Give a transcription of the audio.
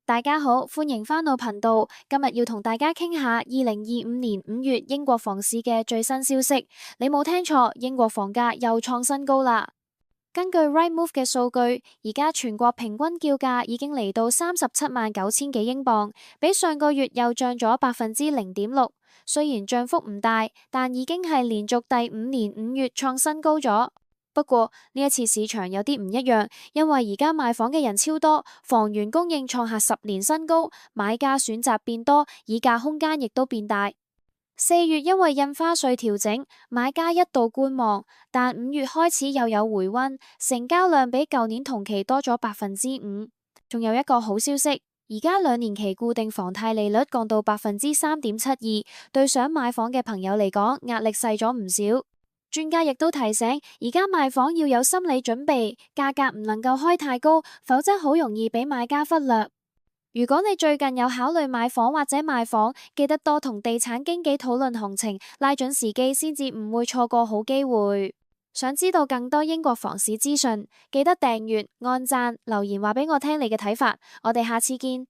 大家好，歡迎返到頻道。今日要同大家傾下2025年5月英國房市嘅最新消息。你冇聽錯，英國房價又創新高啦。根據 Rightmove 嘅數據，而家全國平均叫價已經嚟到379000幾英鎊，比上個月又漲咗0.6%。雖然漲幅唔大，但已經係連續第5年5月創新高咗。不過呢一次市場有啲唔一樣，因為而家賣房嘅人超多，房源供應創下10年新高，買家選擇變多，議價空間亦都變大。4月因為印花稅調整，買家一度觀望，但5月開始又有回溫，成交量比舊年同期多咗5%。仲有一個好消息，而家2年期固定房貸利率降到3.72%，對想買房嘅朋友嚟講，壓力細咗唔少。專家亦都提醒，而家賣房要有心理準備，價格唔能夠開太高，否則好容易俾買家忽略。如果你最近有考慮買房或者賣房，記得多同地產經紀討論行情，拉準時機先至唔會錯過好機會。想知道更多英國房市資訊，記得訂閱、按讚、留言話俾我聽你嘅睇法。我哋下次見。